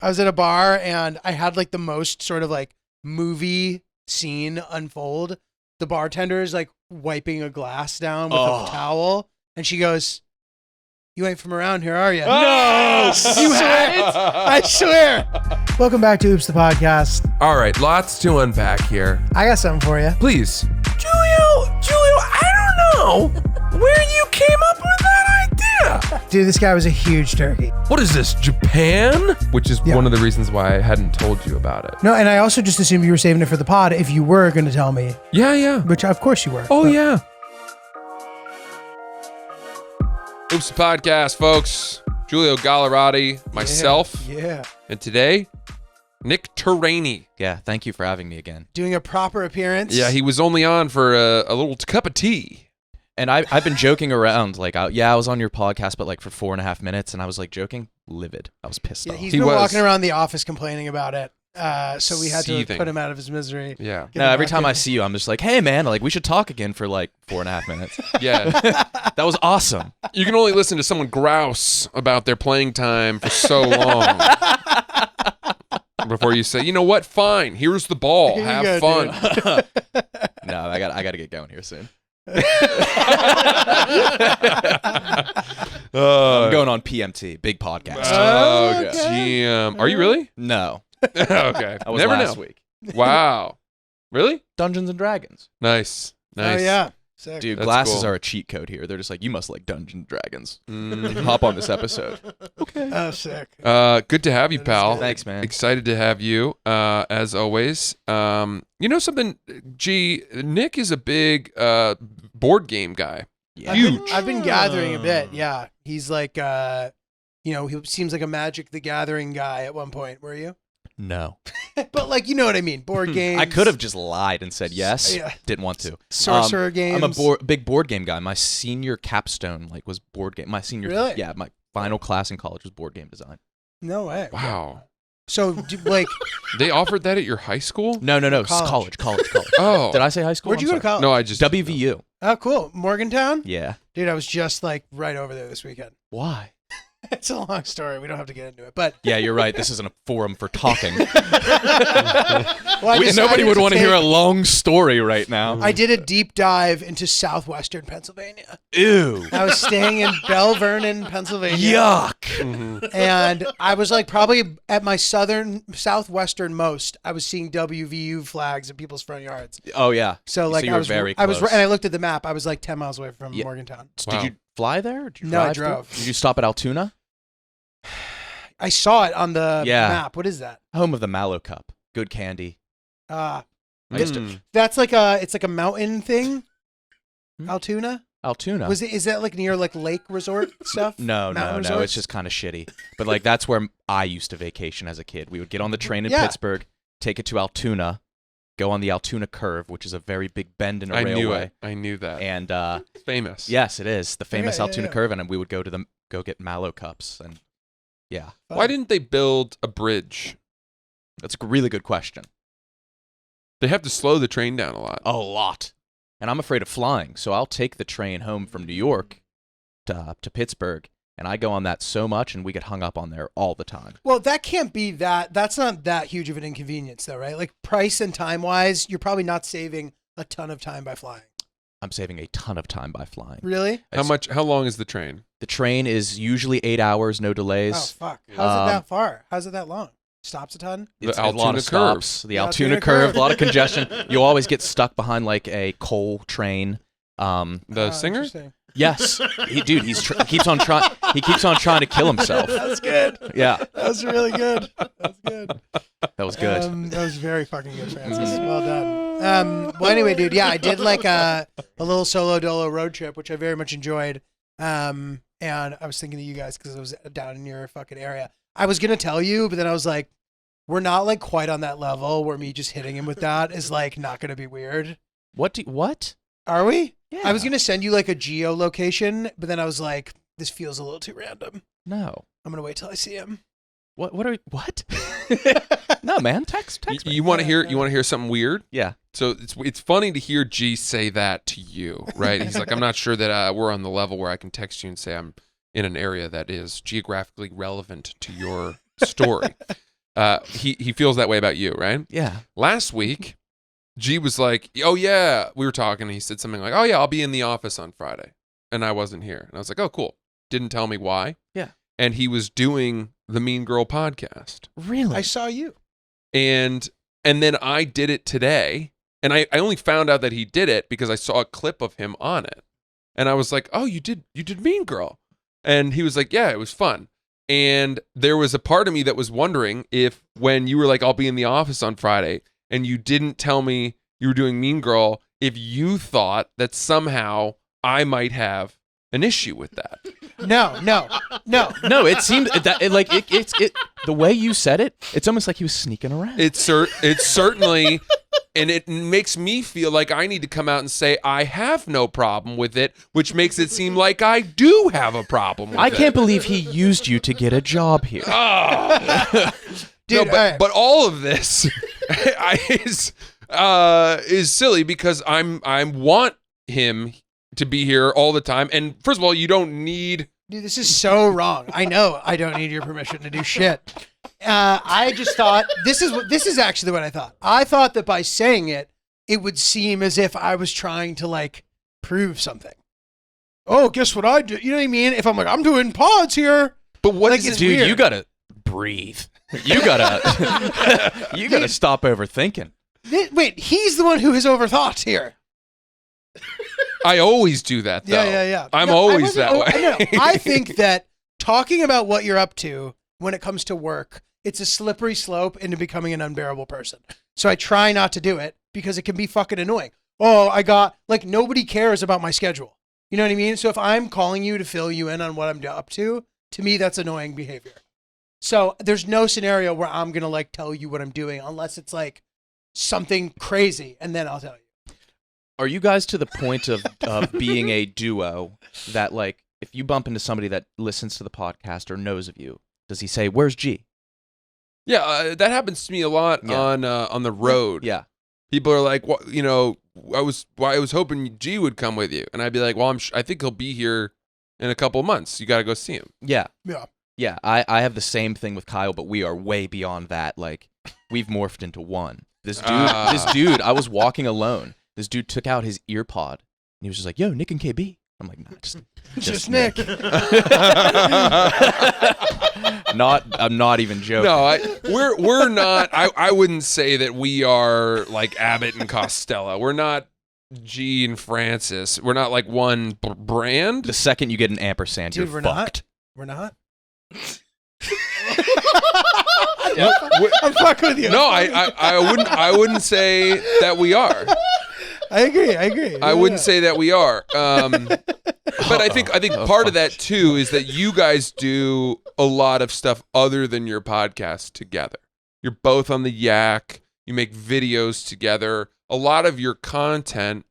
I was at a bar and I had like the most sort of like movie scene unfold. The bartender is like wiping a glass down with a towel, and she goes, "You ain't from around here, are you?" No! You had it? I swear. Welcome back to Oops the Podcast. All right, lots to unpack here. I got something for you. Please. Julio, I don't know where you came up with that idea. Dude, this guy was a huge turkey. What is this, Japan? Which is one of the reasons why I hadn't told you about it. No, and I also just assumed you were saving it for the pod if you were going to tell me. Yeah. Which, of course you were. Oh, yeah. Oops the Podcast, folks. Julio Gallerati, myself. Yeah. And today, Nick Turani. Yeah, thank you for having me again. Doing a proper appearance. Yeah, he was only on for a little cup of tea. And I've been joking around, like, I was on your podcast, but like for 4.5 minutes, and I was like joking, livid. I was pissed off. He's been walking around the office complaining about it. So we had Seething. to put him out of his misery. Yeah. No, every time I see you, I'm just like, hey man, like we should talk again for like 4.5 minutes. Yeah. That was awesome. You can only listen to someone grouse about their playing time for so long before you say, you know what? Fine. Here's the ball. Here you Have go, fun. No, I got to get going here soon. I'm going on PMT, big podcast. Oh, Okay. damn. Are you really? No, Okay. I was Never last know. week. Wow. Really? Dungeons and Dragons. Nice. Oh, yeah. Sick. Dude, That's glasses cool. are a cheat code here. They're just like, you must like Dungeons and Dragons. Mhm. Hop on this episode. Okay. Oh, sick. Good to have you, That is pal. good. Thanks, man. Excited to have you, as always. You know something? Nick is a big board game guy. Yeah. I've been gathering a bit. Yeah. He's like, he seems like a Magic the Gathering guy at one point. Were you? No. But like, you know what I mean? Board games. I could have just lied and said yes. Yeah. Didn't want to. Sorcerer games. I'm a big board game guy. My senior capstone was board game. My senior, Really? yeah, my final class in college was board game design. No way. Wow. So, like, They offered that at your high school? No. College. College. Oh. Did I say high school? where'd you go to college? No, I just WVU. Oh, cool. Morgantown? Yeah. Dude, I was just like right over there this weekend. Why? It's a long story. We don't have to get into it. But Yeah, you're right. This isn't a forum for talking. well, I decided Nobody would to want to hear a take- long story right now. I did a deep dive into southwestern Pennsylvania. Ew. I was staying in Bell Vernon, Pennsylvania. Yuck. Mhm. And I was like probably at my southwestern most, I was seeing WVU flags in people's front yards. Oh yeah. So like you were very I was close. and I looked at the map. I was like 10 miles away from Yeah. Morgantown. Wow. Did you fly there? Or did you No, I drive through? drove. Did you stop at Altoona? I saw it on the Yeah. map. What is that? Home of the Mallow Cup. Good candy. Mm. That's like it's like a mountain thing. Hmm? Altoona? Altoona. Is that like near like lake resort stuff? No. Mountain It's resorts? just kind of shitty. But like that's where I used to vacation as a kid. We would get on the train in Yeah. Pittsburgh, take it to Altoona, go on the Altoona Curve, which is a very big bend in a I railway. knew it. I knew that. And It's famous. yes, it is the famous Yeah, Altoona yeah. Curve, and we would go get Mallow Cups, and yeah, Why didn't they build a bridge? that's a really good question. They have to slow the train down a lot. A lot. And I'm afraid of flying, so I'll take the train home from New York to Pittsburgh, and I go on that so much, and we get hung up on there all the time. Well, that can't be that. That's not that huge of an inconvenience, though, right? Like price and time wise, you're probably not saving a ton of time by flying. I'm saving a ton of time by flying. Really? How long is the train? The train is usually 8 hours, no Oh delays. fuck! How's it that far? How's it that long? Stops a ton? The It's a lot Altoona of stops. The The Altoona Altoona Curve, Curve. a lot of congestion. You always get stuck behind like a coal train. The singer? Interesting. Yes, he keeps on trying. He keeps on trying to kill himself. That's good. Yeah, That was really good. That's good. that was good. That was very fucking good, Francis. Well done. Well, anyway, dude, yeah, I did like a little solo dolo road trip, which I very much enjoyed. And I was thinking of you guys because I was down in your fucking area. I was gonna tell you, but then I was like, we're not like quite on that level where me just hitting him with that is like not gonna be weird. What? Are we? Yeah. I was gonna send you like a geolocation, but then I was like, this feels a little too random. No. I'm gonna wait till I see him. What? No, man. Text me. You want to hear something weird? Yeah. So it's funny to hear G say that to you, right? He's like, I'm not sure that we're on the level where I can text you and say I'm in an area that is geographically relevant to your story. he feels that way about you, right? Yeah. Last week, G was like, "Oh yeah," we were talking. And he said something like, "Oh yeah, I'll be in the office on Friday," and I wasn't here. And I was like, "Oh cool." Didn't tell me why. Yeah. And he was doing the Mean Girl podcast, Really? I saw you. and then I did it today, and I only found out that he did it because I saw a clip of him on it, and I was like, "Oh, you did Mean Girl," and he was like, "Yeah, it was fun." And there was a part of me that was wondering if when you were like, "I'll be in the office on Friday," and you didn't tell me you were doing Mean Girl, if you thought that somehow I might have an issue with that. No. No, it seemed that it the way you said it, it's almost like he was sneaking around. It's certainly, and it makes me feel like I need to come out and say I have no problem with it, which makes it seem like I do have a problem with it. I can't believe he used you to get a job here. Oh. Dude, No, but all of this is silly because I want him to be here all the time. And first of all, you don't need. Dude, this is so wrong. I know I don't need your permission to do shit. I just thought this is actually what I thought. I thought that by saying it, it would seem as if I was trying to like prove something. Oh, guess what I do? You know what I mean? If I'm like, I'm doing pods here. But what Like, is it's it? Dude, weird. you gotta breathe. You gotta stop overthinking. Wait, he's the one who has overthought here. I always do that, though. Yeah. I'm No, I always wasn't- that way. No, I think that talking about what you're up to when it comes to work, it's a slippery slope into becoming an unbearable person. So I try not to do it because it can be fucking annoying. Oh, nobody cares about my schedule. You know what I mean? So if I'm calling you to fill you in on what I'm up to me, that's annoying behavior. So there's no scenario where I'm going to like tell you what I'm doing unless it's like something crazy. And then I'll tell you. Are you guys to the point of being a duo that, like, if you bump into somebody that listens to the podcast or knows of you, does he say, "Where's G?" Yeah, that happens to me a lot Yeah. on the road. Yeah. People are like, "What? You know, I was hoping G would come with you," and I'd be like, "Well, I think he'll be here in a couple of months. You got to go see him." Yeah. Yeah. Yeah. I have the same thing with Kyle, but we are way beyond that. Like, we've morphed into one. This dude, I was walking alone. This dude took out his ear pod and he was just like, "Yo, Nick and KB." I'm like, "Nah, just Nick. I'm not even joking. No, we're not. I wouldn't say that we are like Abbott and Costello. We're not G and Francis. We're not like one brand. The second you get an ampersand, Dude, you're we're fucked. We're not. We're- I'm fucking with you. no, I wouldn't say that we are. I agree. I wouldn't say that we are. But I think part of that too is that you guys do a lot of stuff other than your podcast together. You're both on the Yak. You make videos together. A lot of your content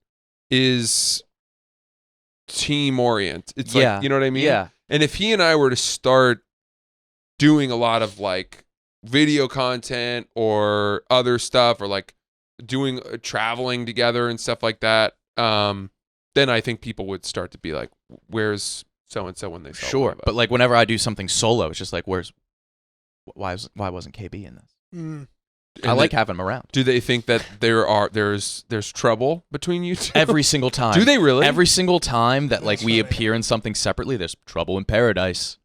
is team oriented. It's like, you know what I mean? Yeah. And if he and I were to start doing a lot of like video content or other stuff or like doing traveling together and stuff like that, then I think people would start to be like, "Where's so and so?" when they saw one Sure, of us? but like whenever I do something solo, it's just like, why wasn't KB in this? Mm. I like having him around Do they think that there's trouble between you two? every single time. Do they really? Every single time that like That's we funny. appear in something separately, there's trouble in paradise.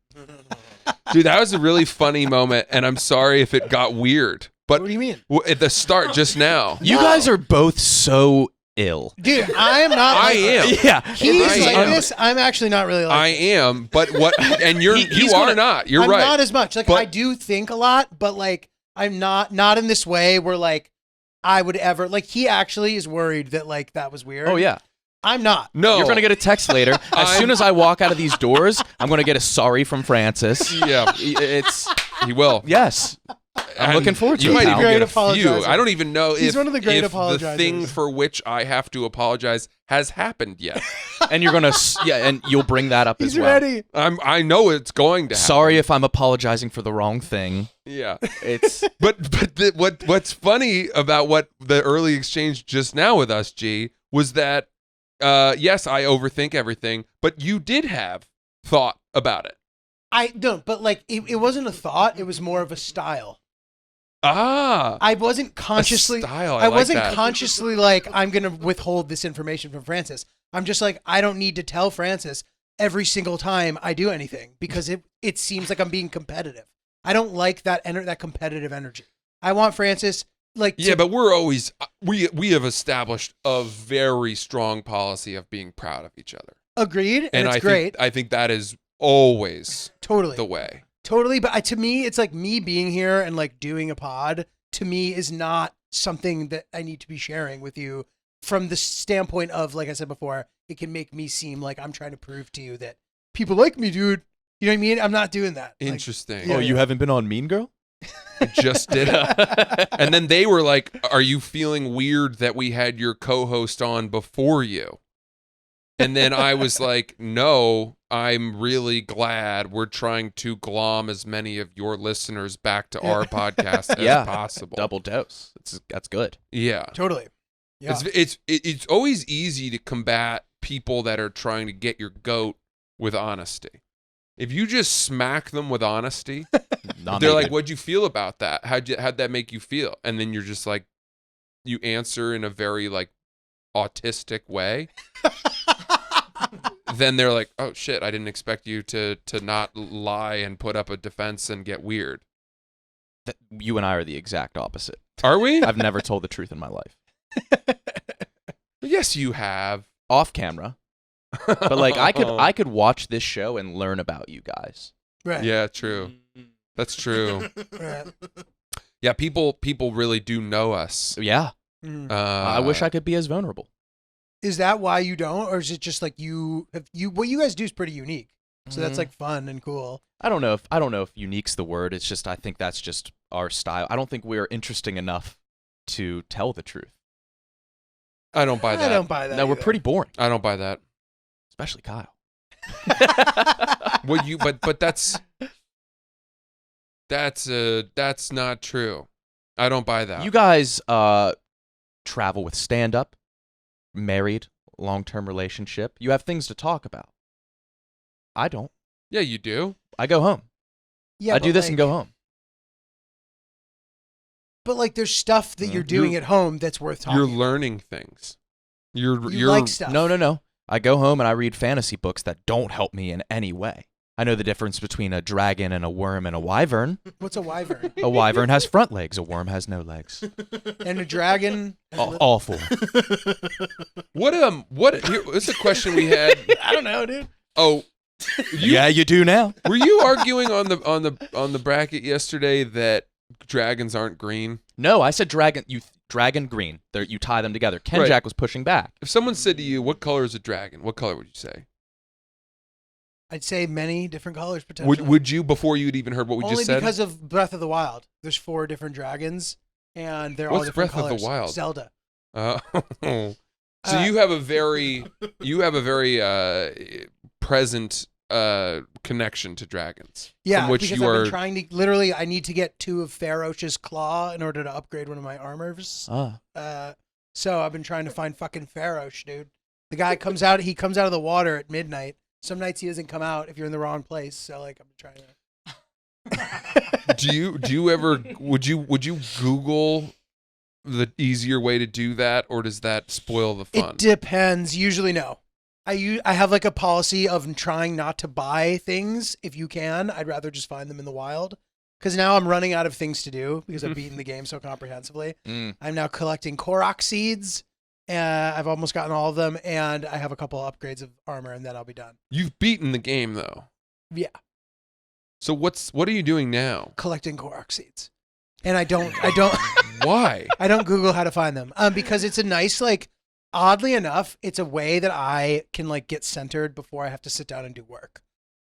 Dude, that was a really funny moment, and I'm sorry if it got weird. But What do you mean? at the start, just now, You guys are both so ill. Dude, I am not. I like am. Yeah, He's I like am. this. I'm actually not really like I this. am. But what? And you he's are gonna- not. You're I'm right. not as much. Like But- I do think a lot, but like I'm not in this way where like I would ever like he actually is worried that like that was weird. Oh yeah. I'm not. No, You're gonna get a text later. As soon as I walk out of these doors, I'm gonna get a sorry from Francis. Yeah, It's he will. yes. I'm And looking forward to you it, might pal. even Great get a few. apologizer. I don't even know He's if, one of the great if the apologizers. thing for which I have to apologize has happened yet. And you're gonna and you'll bring that up He's as well. ready. I know it's going to happen. Sorry if I'm apologizing for the wrong thing. Yeah. It's But what's funny about what the early exchange just now with us, G, was that yes, I overthink everything, but you did have thought about it. I don't, but like it wasn't a thought. It was more of a style. I wasn't consciously. style. I like wasn't that. consciously like I'm gonna withhold this information from Francis. I'm just like I don't need to tell Francis every single time I do anything because it seems like I'm being competitive. I don't like that that competitive energy. I want Francis like Yeah, but we're always we have established a very strong policy of being proud of each other. agreed, and it's I great. I think that is always Totally. the way. Totally, but to me, it's like me being here and like doing a pod. To me, is not something that I need to be sharing with you from the standpoint of, like I said before, it can make me seem like I'm trying to prove to you that people like me, dude. You know what I mean? I'm not doing that. Like, Interesting. Yeah, Oh, you haven't been on Mean Girl? I just did it. And then they were like, "Are you feeling weird that we had your co-host on before you?" And then I was like, "No, I'm really glad we're trying to glom as many of your listeners back to our podcast as Yeah. possible." Double dose. That's good. Yeah. Totally. Yeah. It's always easy to combat people that are trying to get your goat with honesty. If you just smack them with honesty, Not they're me, like, dude. "What'd you feel about that? How'd that make you feel?" And then you're just like, you answer in a very like autistic way. Then they're like, "Oh shit, I didn't expect you to not lie and put up a defense and get weird." You and I are the exact opposite. Are we? I've never told the truth in my life. Yes, you have. Off camera. But like I could watch this show and learn about you guys. Right. Yeah, true. That's true. Right. Yeah, people really do know us. Yeah. Mm. I wish I could be as vulnerable. Is that why you don't, or is it just like what you guys do is pretty unique? So that's Mhm. like fun and cool. I don't know if unique's the word. It's just I think that's just our style. I don't think we're interesting enough to tell the truth. I don't buy that. I don't buy that. No, we're either. pretty boring, I don't buy that. especially Kyle. Well, but that's not true. I don't buy that. You guys travel with stand up, married, long-term relationship. You have things to talk about. I don't. Yeah, you do. I go home. Yeah, I do but, this and go like- home. But like, there's stuff that you're doing at home that's worth talking. You're learning things. You You're like stuff. No. I go home and I read fantasy books that don't help me in any way. I know the difference between a dragon and a worm and a wyvern. What's a wyvern? A wyvern has front legs. A worm has no legs. And a dragon? All four. What here, this is a question we had. I don't know, dude. Oh, Yeah, you do now. were you arguing on the bracket yesterday that dragons aren't green? No, I said dragon. Dragon green. You tie them together. Ken Right. Jack was pushing back. If someone said to you, "What color is a dragon?" What color would you say? I'd say many different colors potentially. Would you, before you'd even heard what we Only just said? because of Breath of the Wild. There's 4 different dragons, and they're all What's different Breath of the colors. Wild? Zelda. So you have a very present connection to dragons. Yeah, from which because you I've are. been trying to. Literally, I need to get 2 of Farosh's claw in order to upgrade one of my armors. So I've been trying to find fucking Farosh, dude. The guy comes out. He comes out of the water at midnight. Some nights he doesn't come out if you're in the wrong place. So like I'm trying to. do you ever would you Google the easier way to do that, or does that spoil the fun? It depends. Usually, no. I have like a policy of trying not to buy things if you can. I'd rather just find them in the wild. Because now I'm running out of things to do because I've beaten the game so comprehensively. I'm now collecting Korok seeds. I've almost gotten all of them, and I have a couple of upgrades of armor, and then I'll be done. You've beaten the game though. Yeah, So what are you doing now? collecting Korok seeds, and I don't Why? I don't Google how to find them. Because it's a nice like. Oddly enough, it's a way that I can like get centered before I have to sit down and do work.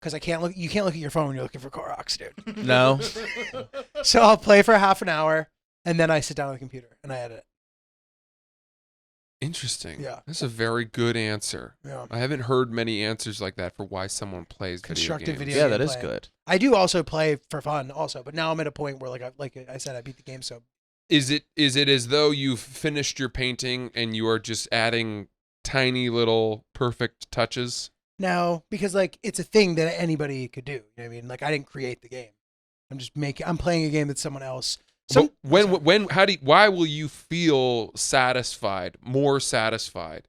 Because you can't look at your phone when you're looking for Koroks, dude. No. So I'll play for half an hour, and then I sit down on the computer and I edit it. Interesting. Yeah. That's a very good answer. Yeah. I haven't heard many answers like that for why someone plays Constructive video games. video Yeah, that is gameplay. good. I do also play for fun, also, but now I'm at a point where, like I said, I beat the game. So Is it as though you've finished your painting and you are just adding tiny little perfect touches? now, because like it's a thing that anybody could do. You know what I mean? Like I didn't create the game. I'm playing a game that someone else So why will you feel more satisfied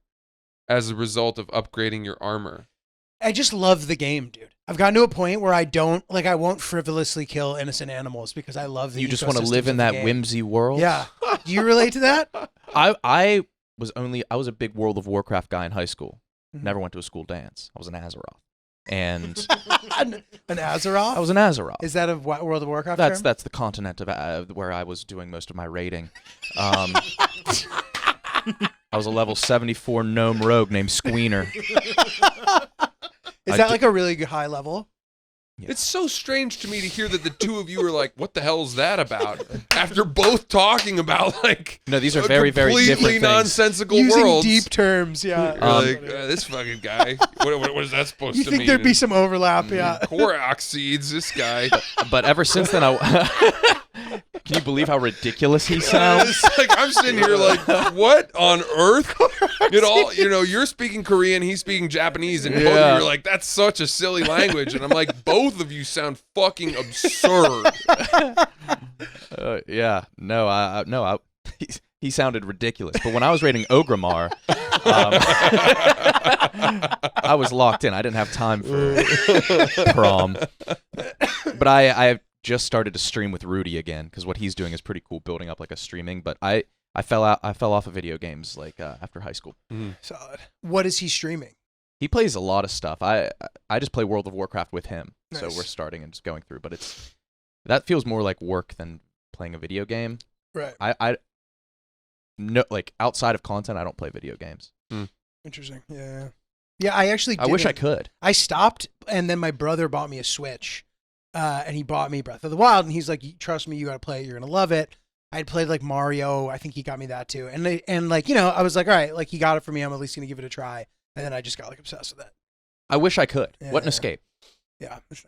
as a result of upgrading your armor? I just love the game, dude. I've gotten to a point where I won't frivolously kill innocent animals because I love the You just want to ecosystems live in of the that game. whimsy world. Yeah. Do you relate to that? I was a big World of Warcraft guy in high school. Mhm. Never went to a school dance. I was an Azeroth. And An Azeroth? I was an Azeroth. Is that a World of Warcraft term? That's the continent of where I was doing most of my raiding. I was a level 74 gnome rogue named Squeener. Is that like a really high level? Yeah. It's so strange to me to hear that the two of you are like, what the hell is that about? After both talking about like No, these are very, very different completely things. nonsensical Using worlds. deep terms, yeah. You're like, this fucking guy. What is that supposed You to think mean? there'd be some overlap, yeah. Korok seeds, this guy. But ever since then, can you believe how ridiculous he sounds? It's like I'm sitting here like, what on earth? You're speaking Korean, he's speaking Japanese, and both of you are like, that's such a silly language. And I'm like, both of you sound fucking absurd. Yeah, no, he sounded ridiculous. But when I was raiding Ogrimmar, I was locked in. I didn't have time for prom. But I just started to stream with Rudy again because what he's doing is pretty cool, building up like a streaming. But I fell off of video games like after high school. Solid. What is he streaming? He plays a lot of stuff. I just play World of Warcraft with him, so Nice. we're starting and just going through. But that feels more like work than playing a video game. Right. No, like outside of content, I don't play video games. Interesting. Yeah. Yeah, I actually I wish I didn't. could. I stopped, and then my brother bought me a Switch, and he bought me Breath of the Wild, and he's like, "Trust me, you got to play it. You're gonna love it." I had played like Mario. I think he got me that too, and I was like, all right, like he got it for me. I'm at least gonna give it a try, and then I just got like obsessed with it. I wish I could. What an Yeah. escape. Yeah. It's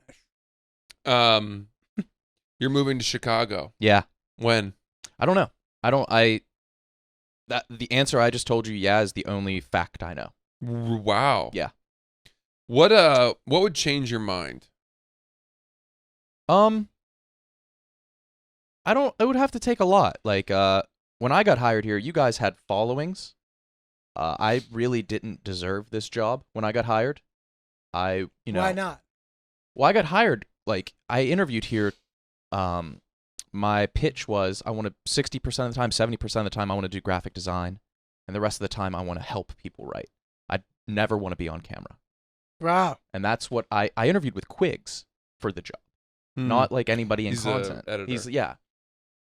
nice. You're moving to Chicago. Yeah. When? I don't know. The answer I just told you, yeah, is the only fact I know. Wow. Yeah. What would change your mind? It would have to take a lot. Like, when I got hired here, you guys had followings. I really didn't deserve this job when I got hired. Why not? Well, I got hired, like, I interviewed here. My pitch was I want to 60% of the time, 70% of the time, I want to do graphic design. And the rest of the time, I want to help people write. I never want to be on camera. Wow. And that's what I interviewed with Quigs for the job. Not like anybody in He's a content. editor. Yeah.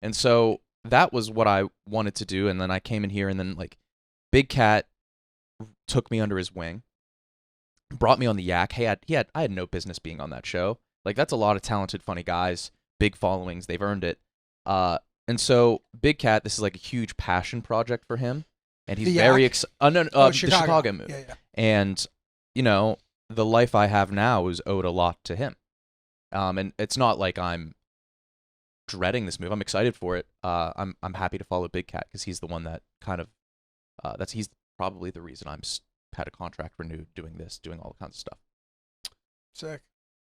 And so that was what I wanted to do. And then I came in here, and then like Big Cat took me under his wing, brought me on the Yak. Hey, I had no business being on that show. Like, that's a lot of talented, funny guys, big followings. They've earned it. And so Big Cat, this is like a huge passion project for him, and he's The very Yak? excited. Oh, The Chicago move. Yeah. And the life I have now is owed a lot to him. And it's not like I'm dreading this move. I'm excited for it. I'm happy to follow Big Cat because he's the one that kind of he's probably the reason I'm had a contract renewed, doing all kinds of stuff. Sick.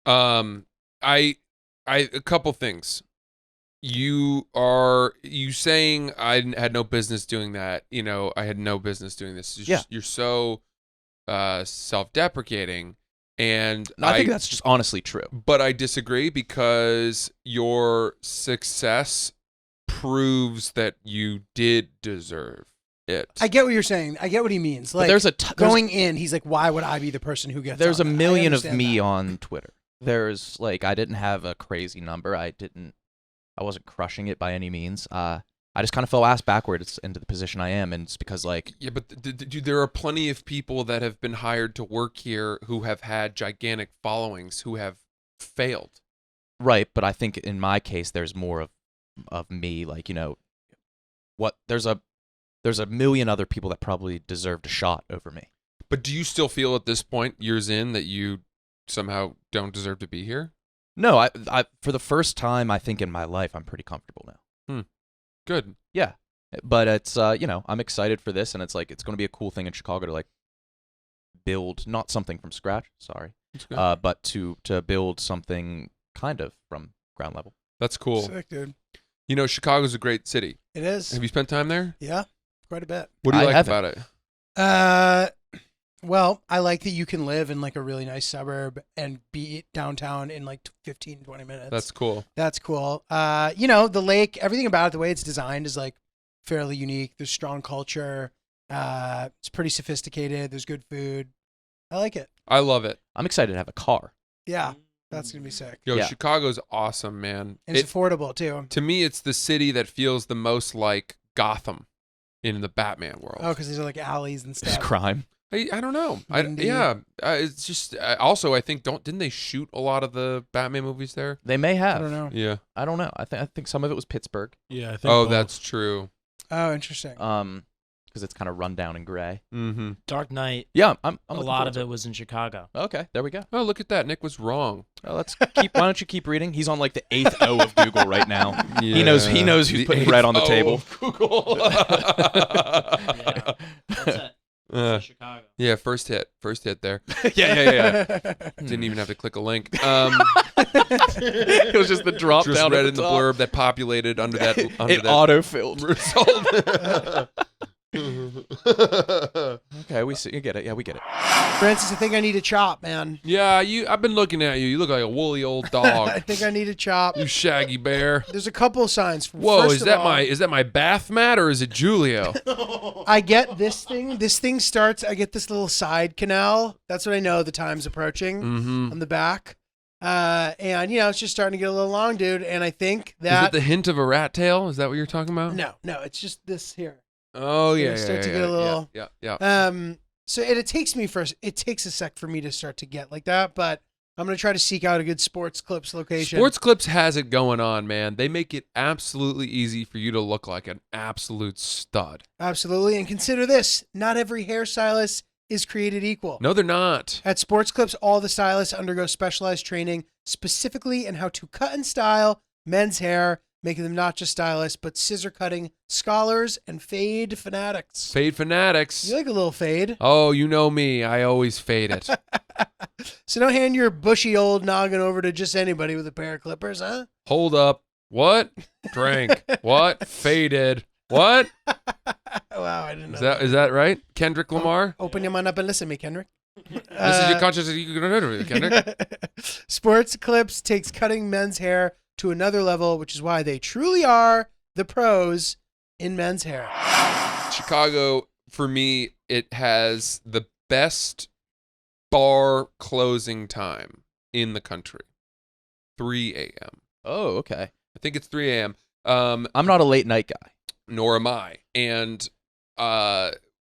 A couple things. You saying I had no business doing that. I had no business doing this. You're so self-deprecating. And No, I think that's just honestly true. But I disagree because your success proves that you did deserve it. I get what you're saying. I get what he means. Like, going in, he's like, why would I be the person who gets There's a on that? million I of understand me that. on Twitter. There's like, I didn't have a crazy number. I wasn't crushing it by any means. I just kind of fell ass backwards into the position I am, and it's because like... Yeah, but dude, there are plenty of people that have been hired to work here who have had gigantic followings who have failed. Right, but I think in my case, there's more of me, like, there's a million other people that probably deserved a shot over me. But do you still feel at this point, years in, that you somehow don't deserve to be here? No, I for the first time, I think in my life, I'm pretty comfortable now. Good. Yeah, but it's I'm excited for this, and it's like it's going to be a cool thing in Chicago to like build not something from scratch. Sorry, but to build something kind of from ground level. That's cool. Sick, dude. You know, Chicago's a great city. It is. Have you spent time there? Yeah, quite a bit. What do you I like haven't. about it? Well, I like that you can live in like a really nice suburb and be downtown in like 15, 20 minutes. That's cool. That's cool. You know, the lake, everything about it, the way it's designed is like fairly unique. There's strong culture. It's pretty sophisticated. There's good food. I like it. I love it. I'm excited to have a car. Yeah, that's going to be sick. Yo, Yeah. Chicago's awesome, man. And it's affordable too. To me, it's the city that feels the most like Gotham in the Batman world. Oh, because there's like alleys and There's stuff. crime. I don't know. Windy. It's just also I think didn't they shoot a lot of the Batman movies there? They may I have. don't know. Yeah. I don't know. I think some of it was Pittsburgh. Yeah, I think Oh, both. that's true. Oh, interesting. Because it's kind of run down and gray. Mm-hmm. Dark Knight. Yeah, I'm A looking lot forward of to it was in Chicago. Okay, there we go. Oh, look at that. Nick was wrong. Let's keep. Why don't you keep reading? He's on like the 8th O of Google right now. He knows Yeah. who's The putting bread on the 8th table. of Google. Yeah. That's it. Uh, Chicago. yeah, first hit there. yeah. Didn't even have to click a link. It was just the drop Just down read at in the the top. blurb that populated under that. Under It that auto-filled. result. Okay, we see. You get it. Yeah, we get it. Francis, I think I need a chop, man. Yeah, I've been looking at you. You look like a woolly old I dog. think I need a chop. You shaggy bear. There's a couple of signs. Whoa, First is of that all, my bath mat or is it Julio? I get this thing. This thing starts. I get this little side canal. That's what I know. The time's approaching Mm-hmm. on the back, and you know it's just starting to get a little long, dude. And I think Is it that the hint of a rat tail? Is that what you're talking about? no, it's just this here. Oh yeah, It'll start yeah, to yeah, get a little- yeah. So it takes me first. It takes a sec for me to start to get like that, but I'm gonna try to seek out a good sports clips location. Sports Clips has it going on, man. They make it absolutely easy for you to look like an absolute stud. Absolutely, and consider this: not every hairstylist is created equal. No, they're not. At Sports Clips, all the stylists undergo specialized training specifically in how to cut and style men's hair, making them not just stylists, but scissor cutting scholars and fade fanatics. Fade fanatics. You like a little fade? Oh, you know me. I always fade it. So don't hand your bushy old noggin over to just anybody with a pair of clippers, huh? Hold up. What? Drank. What? Faded. What? Wow, I didn't know. Is that right? Kendrick Lamar? Open your mind up and listen to me, Kendrick. This is your conscience. You can do it, Kendrick. Sports Clips takes cutting men's hair to another level, which is why they truly are the pros in men's hair. Chicago, for me, it has the best bar closing time in the country. 3 a.m. Oh, okay. I think it's 3 a.m. I'm not a late night guy. Nor am I. And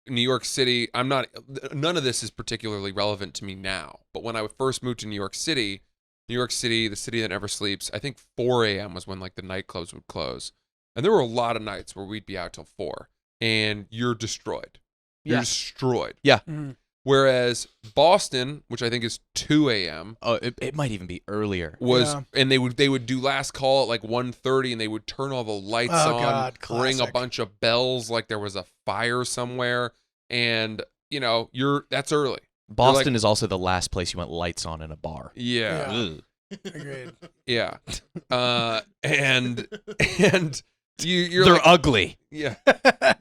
New York City, none of this is particularly relevant to me now. But when I first moved to New York City, the city that never sleeps, I think 4 a.m. was when like the nightclubs would close. And there were a lot of nights where we'd be out till 4 and you're destroyed. You're Yeah. destroyed. Mhm. Whereas Boston, which I think is 2 a.m., Oh, it might even be earlier. was Yeah. and they would do last call at like 1:30 and they would turn all the lights Oh, on, God, ring a classic. bunch of bells like there was a fire somewhere, and that's early. Boston is also the last place you want lights on in a bar. Yeah. Ugh. Agreed. Yeah. And you're They're like, ugly. yeah.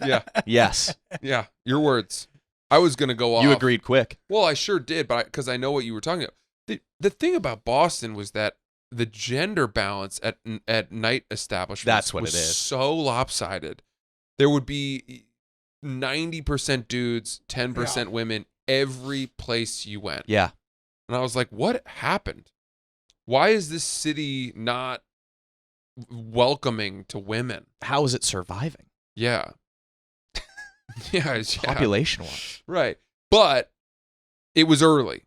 Yeah. Yes. Yeah. Your words. I was going to go off. You agreed quick. Well, I sure did, but because I know what you were talking about. The thing about Boston was that the gender balance at night establishments That's what was it is. so lopsided. There would be 90% dudes, 10% women every place you went. Yeah. And I was like, what happened? Why is this city not welcoming to women? How is it surviving? Yeah. Yeah. Population wise. Right. But it was early.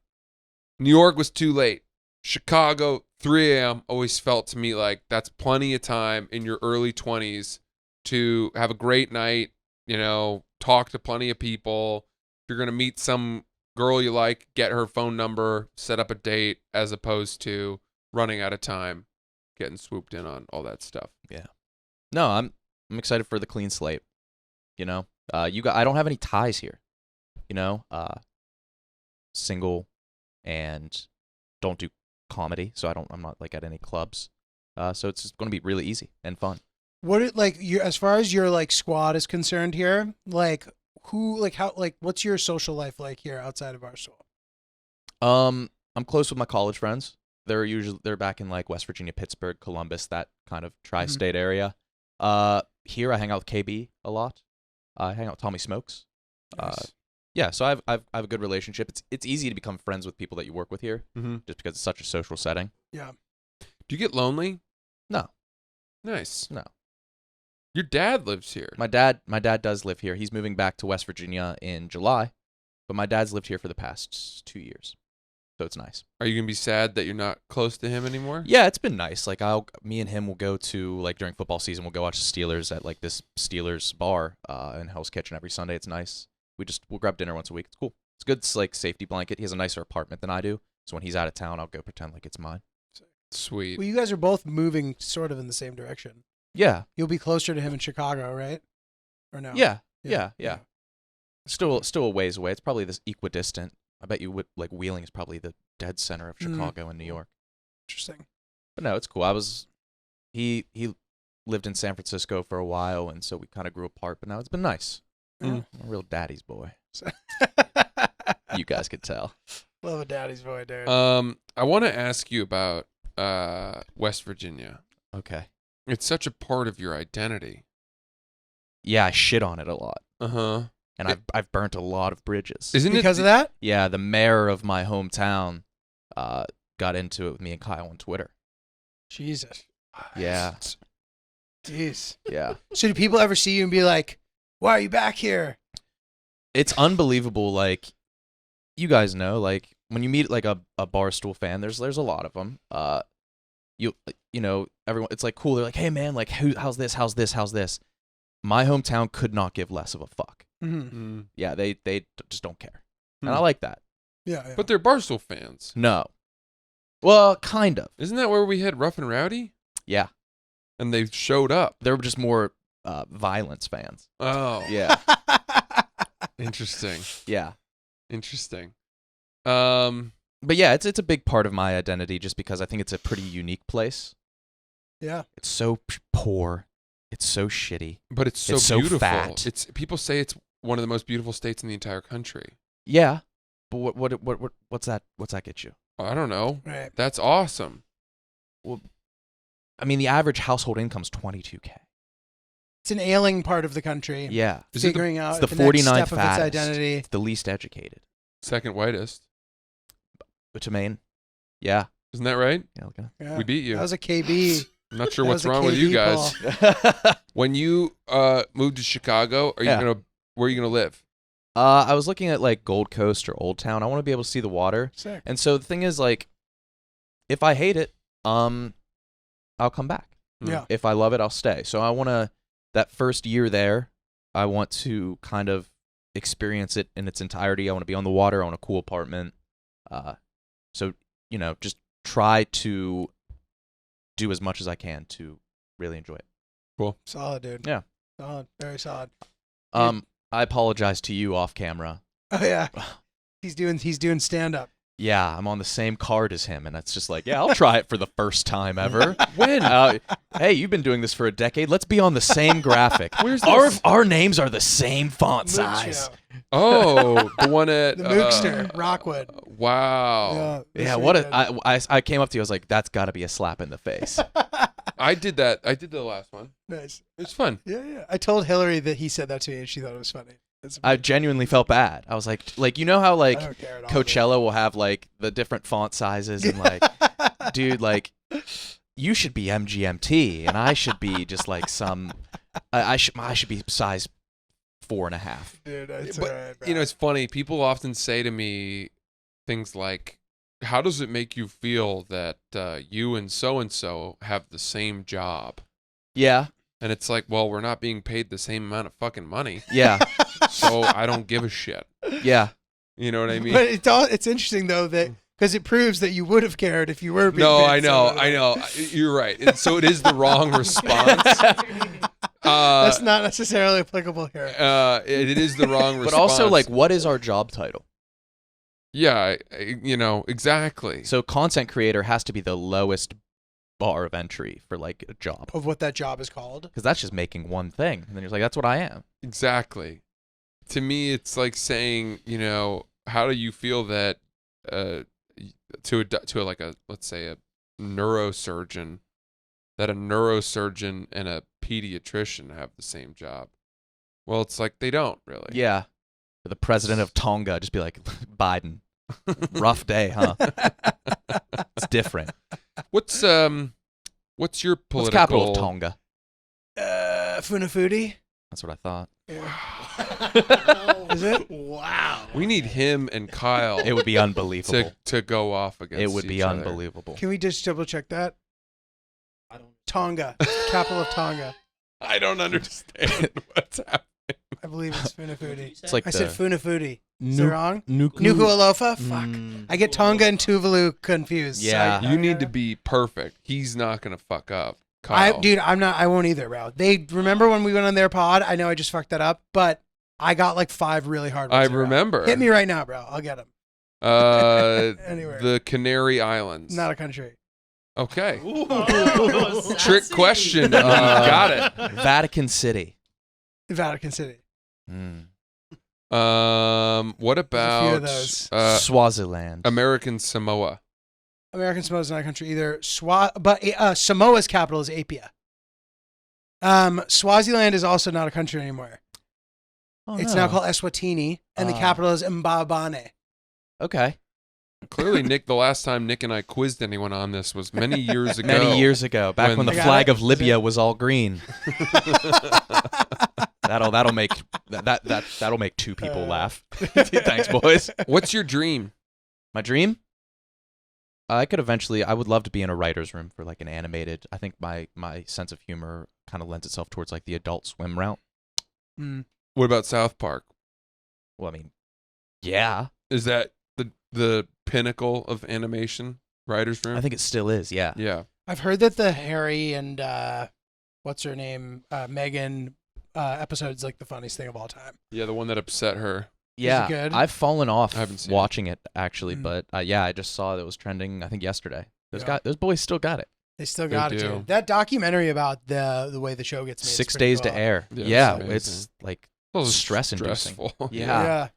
New York was too late. Chicago, 3 a.m. always felt to me like that's plenty of time in your early 20s to have a great night, talk to plenty of people. If you're going to meet some girl you like, get her phone number, set up a date, as opposed to running out of time, getting swooped in on all that stuff. No, I'm excited for the clean slate. I don't have any ties here. Single and don't do comedy, so I'm not like at any clubs. So it's just going to be really easy and fun. as far as your like squad is concerned here, like who, like how, like what's your social life like here outside of Barstool? I'm close with my college friends. They're back in like West Virginia, Pittsburgh, Columbus, that kind of tri-state area. Here I hang out with KB a lot. I hang out with Tommy Smokes. Nice. Yeah, so I have a good relationship. It's easy to become friends with people that you work with here, Mm-hmm. just because it's such a social setting. Yeah. Do you get lonely? No. Nice. No. Your dad lives here. My dad does live here. He's moving back to West Virginia in July, but my dad's lived here for the past 2 years, so it's nice. Are you gonna be sad that you're not close to him anymore? Yeah, it's been nice. Like me and him will go to, like, during football season, we'll go watch the Steelers at like this Steelers bar in Hell's Kitchen every Sunday. It's nice. We'll grab dinner once a week. It's cool. It's good. It's like safety blanket. He has a nicer apartment than I do, so when he's out of town, I'll go pretend like it's mine. Sweet. Well, you guys are both moving sort of in the same direction. Yeah. You'll be closer to him in Chicago, right? Or no? Yeah. Still a ways away. It's probably this equidistant. I bet you would, like, Wheeling is probably the dead center of Chicago and New York. Interesting. But no, it's cool. He lived in San Francisco for a while, and so we kind of grew apart. But now it's been nice. Mm. I'm a real daddy's boy. You guys could tell. Love a daddy's boy, dude. I want to ask you about West Virginia. Okay. It's such a part of your identity. Yeah, I shit on it a lot, Uh-huh. and I've burnt a lot of bridges. Isn't Because it of that? Yeah, the mayor of my hometown got into it with me and Kyle on Twitter. Jesus. Yeah. Jeez. Yeah. So do people ever see you and be like, why are you back here? It's unbelievable. Like, you guys know, like, when you meet like a Barstool fan, there's a lot of them. You know, everyone, it's like cool. They're like, hey man, like, how's this? My hometown could not give less of a fuck. Mm-hmm. Yeah, they just don't care, Hmm. and I like that. Yeah. But they're Barstool fans. No, well, kind of. Isn't that where we had Rough and Rowdy? Yeah, And they showed up. they were just more violence fans. Oh. Yeah, Interesting. yeah. Interesting. But yeah, it's a big part of my identity, just because I think it's a pretty unique place. Yeah. It's so poor. It's so shitty. But it's so It's so beautiful. fat. It's people say it's one of the most beautiful states in the entire country. Yeah, but what's that? What's that get you? I don't know. Right. That's awesome. I mean, the average household income's $22K. It's an ailing part of the country. Yeah, Is it Figuring out it's the the next 49th step of its fattest. identity. It's the least educated. Second whitest? To Maine. Yeah. Isn't that right? Yeah. Okay. Yeah. We beat you. That was a KB. I'm not sure that what's was a wrong with you KB guys. poll. When you moved to Chicago, Yeah. where are you gonna live? I was looking at like Gold Coast or Old Town. I want to be able to see the water. Sick. And so the thing is, like, if I hate it, I'll come back. Yeah. If I love it, I'll stay. So I want to, that first year there, I want to kind of experience it in its entirety. I want to be on the water. I want a cool apartment. So, you know, just try to do as much as I can to really enjoy it. Cool. Solid, dude. Yeah. Solid. Very solid. I apologize to you off camera. Oh yeah. He's doing stand up. Yeah, I'm on the same card as him, and it's just like, yeah, I'll try it for the first time ever. When? Hey, you've been doing this for a decade. Let's be on the same graphic. Where's our this? our names are the same font Mook size. Show. Oh, the one at The Mookster, Rockwood. Wow. Yeah, that's what he did. I came up to you. I was like, that's got to be a slap in the face. I did that. I did the last one. Nice. It was fun. Yeah. I told Hillary that he said that to me, and she thought it was funny. That's I genuinely felt bad. I was like, you know how like I don't care at all, Coachella will have like the different font sizes and like, dude, like, you should be MGMT and I should be just like some, I should be size 4.5. Dude, it's But, alright, bro. you know, it's funny. People often say to me things like, how does it make you feel that you and so have the same job? Yeah, And it's like, well, we're not being paid the same amount of fucking money, yeah, so I don't give a shit. yeah. You know what I mean? But it's interesting though that because it proves that you would have cared if you were being No, paid I know, so I know. You're right. And so it is the wrong response. That's not necessarily applicable here. It is the wrong response. But also, like, what is our job title? yeah, you know, exactly. So content creator has to be the lowest bar of entry for like a job. Of what that job is called. Because that's just making one thing. And then you're like, that's what I am. Exactly. To me, it's like saying, how do you feel that to let's say a neurosurgeon, that a neurosurgeon and a pediatrician have the same job? Well, it's like they don't really. Yeah. The president of Tonga just be like, Biden, rough day, huh? It's different. What's your political? What's the capital of Tonga? Funafuti. That's what I thought. Is it? Wow. We need him and Kyle It would be unbelievable. to go off against. It would be each other. unbelievable. Can we just double check that? I don't. Tonga. Capital of Tonga. I don't understand what's happening. I believe it's Funafuti. It's like I said Funafuti. Is it Nu- wrong? nuclear. Nuku'alofa? Fuck. Mm, I get Tonga and Tuvalu confused. Yeah. So You need to be perfect. He's not gonna fuck up. Kyle. I'm not. I won't either, bro. They remember when we went on their pod. I know I just fucked that up, but I got like 5 really hard ones. I in a row. remember. Hit me right now, bro. I'll get them. Anywhere. The Canary Islands. Not a country. Okay. Ooh, Trick sassy. question. You got it. Vatican City. Vatican City. Mm. What There's a few about of those. Swaziland. American Samoa? American Samoa is not a country either. But Samoa's capital is Apia. Swaziland is also not a country anymore. Oh, It's no. now called Eswatini, and the Ah. capital is Mbabane. Okay. Clearly, Nick. The last time Nick and I quizzed anyone on this was many years ago. Many years ago, back when When- the I got flag it. of Libya was all green. That'll make that'll make 2 people laugh. Thanks, boys. What's your dream? My dream? I would love to be in a writer's room for like an animated. I think my sense of humor kind of lends itself towards like the Adult Swim route. Mm. What about South Park? Well, I mean, yeah, Is that the pinnacle of animation? Writer's room? I think it still is. Yeah. Yeah. I've heard that the Harry and what's her name, Megan episode's like the funniest thing of all time. Yeah, the one that upset her. Yeah, good? I've fallen off I haven't seen it. watching it actually, Mm. but yeah, I just saw that it was trending. I think yesterday. Yeah. Those boys still got it. They still They got it, do. dude. That documentary about the way the show gets made. is 6 pretty days cool. to air. Yeah, Yeah, it's it's amazing. like Well, it's stress-inducing. stressful. Yeah. Yeah.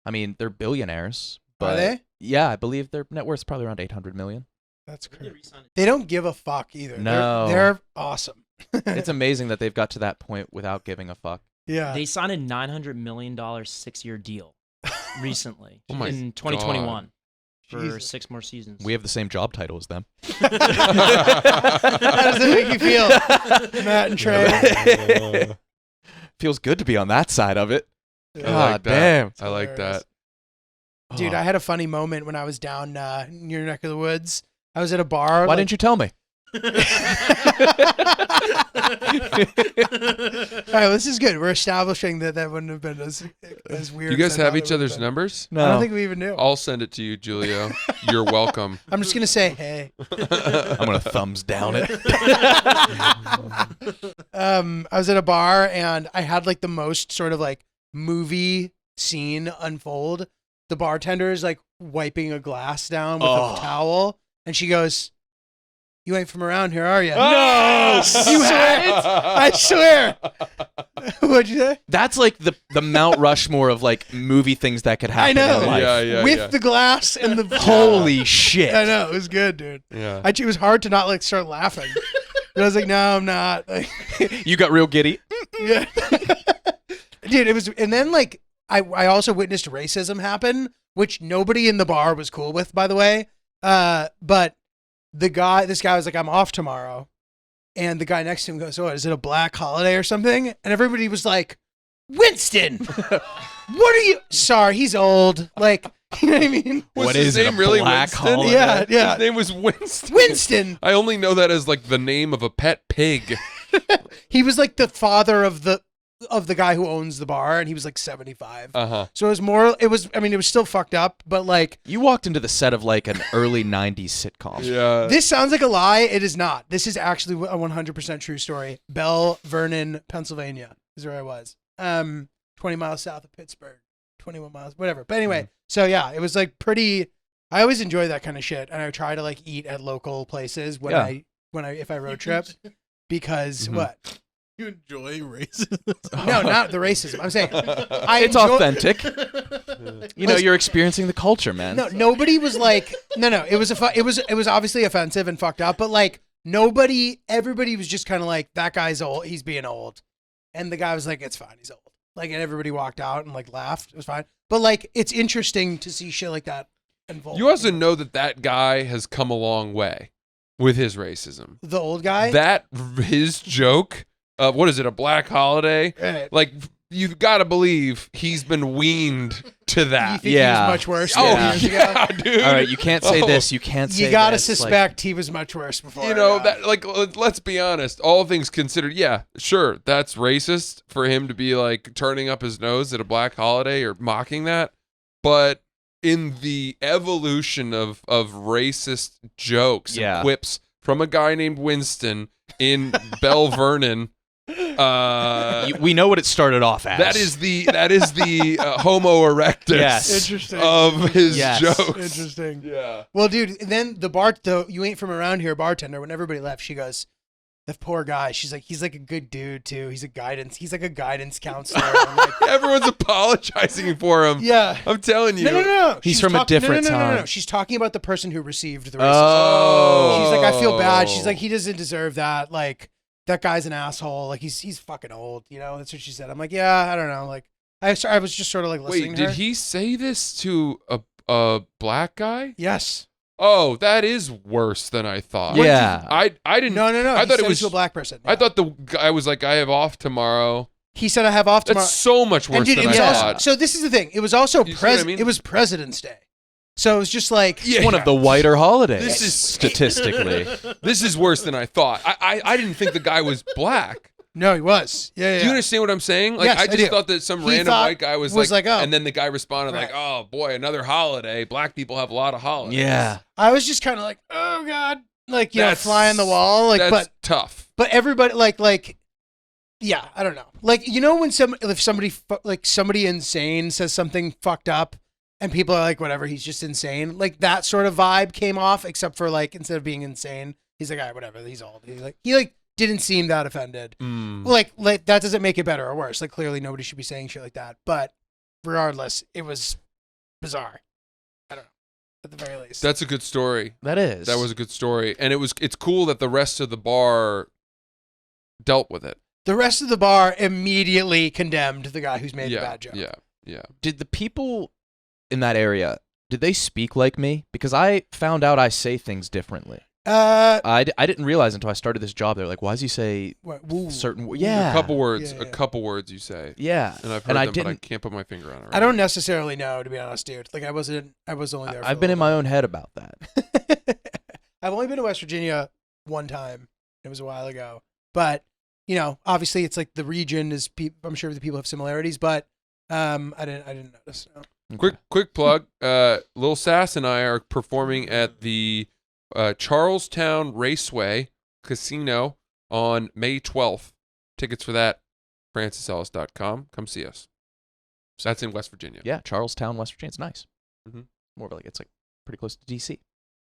I mean, they're billionaires. But Are they? Yeah, I believe their net worth's probably around 800 million. That's When did crazy. they resign it? They don't give a fuck either. No. They're awesome. It's amazing that they've got to that point without giving a fuck. Yeah. They signed a $900 million 6-year deal recently Oh my in 2021 for Jesus. 6 more seasons. We have the same job title as them. How does it make you feel, Matt and Trey? Feels good to be on that side of it. I God like that. damn. I like that. Dude, Oh. I had a funny moment when I was down in your neck of the woods. I was at a bar. Why didn't you tell me? All right, this is good. We're establishing that wouldn't have been as weird. You guys as I have thought it each would other's been. numbers? I don't think we even knew. I'll send it to you, Julio. You're welcome. I'm just gonna say, hey. I'm gonna thumbs down it. I was at a bar and I had like the most sort of like movie scene unfold. The bartender is like wiping a glass down with Oh. a towel, and she goes, "You ain't from around here, are you?" No, You had it. I swear. What'd you say? That's like the Mount Rushmore of like movie things that could happen I know. in life. Yeah. With the glass and the Holy shit. I know, it was good, dude. Yeah. It was hard to not like start laughing. But I was like, no, I'm not. Like, You got real giddy. yeah. Dude, it was, and then like I also witnessed racism happen, which nobody in the bar was cool with, by the way. But this guy was like, I'm off tomorrow. And the guy next to him goes, "Oh, is it a black holiday or something?" And everybody was like, "Winston, what are you?" Sorry, he's old. Like, you know what I mean? Was What his is it, name a really black Winston? holiday? Yeah, yeah. His name was Winston. Winston. I only know that as like the name of a pet pig. He was like the father of the guy who owns the bar, and he was like 75. Uh-huh. So it was still fucked up, but like, You walked into the set of like an early 90s sitcom. Yeah. this sounds like a lie. It is not. This is actually a 100% true story. Belle Vernon, Pennsylvania is where I was. 20 miles south of Pittsburgh, 21 miles, whatever. But anyway, so yeah, it was like pretty, I always enjoy that kind of shit. And I try to like eat at local places when Yeah. I if I road trip because what? You enjoy racism? No, not the racism. I'm saying It's enjoy- authentic. You know, you're experiencing the culture, man. No, nobody was like, no. It was obviously offensive and fucked up, but like everybody was just kind of like, that guy's old. He's being old, and the guy was like, it's fine. He's old. Like, and everybody walked out and like laughed. It was fine. But like, it's interesting to see shit like that unfold. You also know that guy has come a long way with his racism. The old guy. His joke of what is it, a black holiday? Right. Like, you've got to believe he's been weaned to You that. think Yeah. he was much worse? Oh, than years ago? yeah, dude. All right, you can't say Oh. this. You can't say You gotta this. Like, suspect he was much worse before. You know, yeah. that, like, let's be honest, all things considered, yeah, sure, that's racist for him to be like turning up his nose at a black holiday or mocking that. But in the evolution of racist jokes Yeah. and quips from a guy named Winston in Belle Vernon, we know what it started off as. that is the Homo erectus Yes. Interesting. of his Yes. jokes. Interesting. Yeah. Well, dude, and then the you ain't from around here bartender, when everybody left, she goes, the poor guy. She's like, he's like a good dude too. He's like a guidance counselor. I'm like, Everyone's apologizing for him. yeah. I'm telling you. No. He's She's from a different no. time. She's talking about the person who received the racism. Oh. She's like, I feel bad. She's like, he doesn't deserve that. Like, that guy's an asshole. Like, he's fucking old. You know, that's what she said. I'm like, yeah, I don't know. Like, I was just sort of like listening Wait, to her. did he say this to a black guy? Yes. Oh, that is worse than I thought. Yeah. I didn't. No. I He thought said it was to a black person. I Yeah. thought the guy was like, I have off tomorrow. He said I have off tomorrow. That's so much worse And dude, than it was I also, thought. so this is the thing. It was also You see what I mean? it was President's Day. So it was just like, Yeah. One of the whiter holidays. This is- statistically. This is worse than I thought. I didn't think the guy was black. no, he was. Yeah. Do you understand what I'm saying? Like, Yes, I I just do. thought that some He random thought- white guy was was like, like, oh. and then the guy responded Right. like, oh boy, another holiday. Black people have a lot of holidays. Yeah. I was just kind of like, oh God. Like, you know, That's- fly on the wall. Like, That's tough. but everybody like, yeah, I don't know. Like, you know, when somebody insane says something fucked up and people are like, whatever, he's just insane. Like, that sort of vibe came off, except for like, instead of being insane, he's like, all right, whatever, he's old. He didn't seem that offended. Mm. Like that doesn't make it better or worse. Like, clearly nobody should be saying shit like that. But regardless, it was bizarre. I don't know. At the very least. That's a good story. That is. That was a good story, and it's cool that the rest of the bar dealt with it. The rest of the bar immediately condemned the guy who's made the bad joke. Yeah. Did the people in that area, did they speak like me? Because I found out I say things differently. I didn't realize until I started this job. They're like, why does he say woo. certain words? A Yeah. couple words. Yeah. A couple words you say. Yeah. And I've heard I them, but I didn't. can't put my finger on it. Right I don't necessarily know, to be honest, dude. Like, I was only there. I've been in my own head about that. I've only been to West Virginia one time. It was a while ago, but you know, obviously, it's like the region is. I'm sure the people have similarities, but I didn't notice. No. Quick plug. Lil Sass and I are performing at the Charlestown Raceway Casino on May 12th. Tickets for that, francisellis.com. Come see us. So that's in West Virginia. Yeah, Charlestown, West Virginia. It's nice. Mhm. More like it's like pretty close to DC.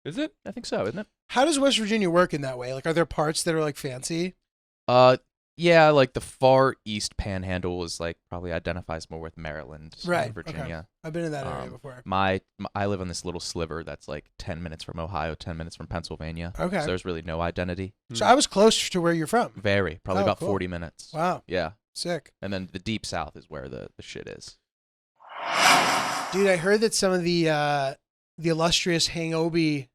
Is it? I think so, isn't it? How does West Virginia work in that way? Like, are there parts that are like fancy? Yeah, like the far east panhandle is like probably identifies more with Maryland, Right, Virginia. I've been in that area Um, before. I live on this little sliver that's like 10 minutes from Ohio, 10 minutes from Pennsylvania. Okay. So there's really no identity. So I was close to where you're from. Very, probably Oh, about cool. 40 minutes. Wow, Yeah. sick. And then the deep south is where the shit is. Dude, I heard that some of the illustrious Hangobi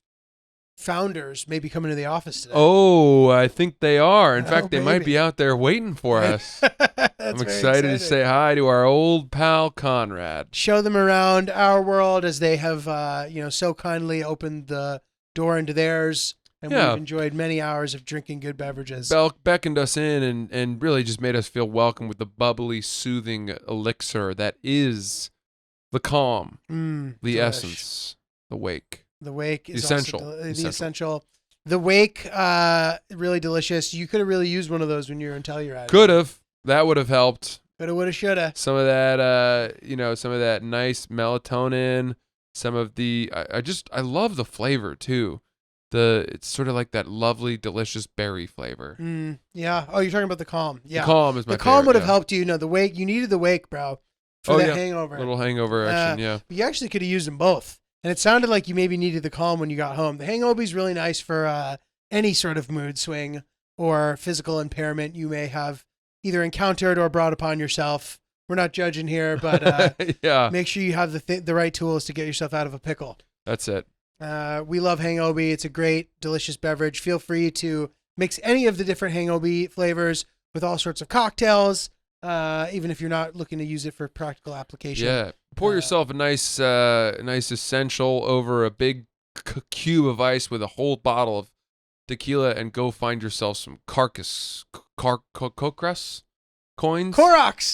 founders may be coming to the office today. Oh, I think they are. In Oh, fact, they might baby. be out there waiting for us. That's I'm very excited to say hi to our old pal Conrad. Show them around our world as they have, so kindly opened the door into theirs, and Yeah. we've enjoyed many hours of drinking good beverages. Belk beckoned us in and really just made us feel welcome with the bubbly, soothing elixir that is the calm, the delish. essence, the wake. The wake is Essential. Also the Essential. essential. The wake, really delicious. You could have really used one of those when you were in Telluride. Could have. That would have helped. Coulda, woulda, shoulda. Some of that, some of that nice melatonin. Some of the, I love the flavor too. It's sort of like that lovely, delicious berry flavor. Yeah. Oh, you're talking about the Calm. Yeah. The Calm is my The Calm favorite, would have yeah. helped you. No, the Wake. You needed the Wake, bro, for the hangover. Little hangover action, yeah. But you actually could have used them both. And it sounded like you maybe needed the Calm when you got home. The Hangobi is really nice for any sort of mood swing or physical impairment you may have either encountered or brought upon yourself. We're not judging here, but yeah, make sure you have the right tools to get yourself out of a pickle. that's it. We love Hangobi. It's a great, delicious beverage. Feel free to mix any of the different Hangobi flavors with all sorts of cocktails, even if you're not looking to use it for practical application. Yeah, pour yourself a nice essential over a big cube of ice with a whole bottle of tequila, and go find yourself some Cocras coins. Corax.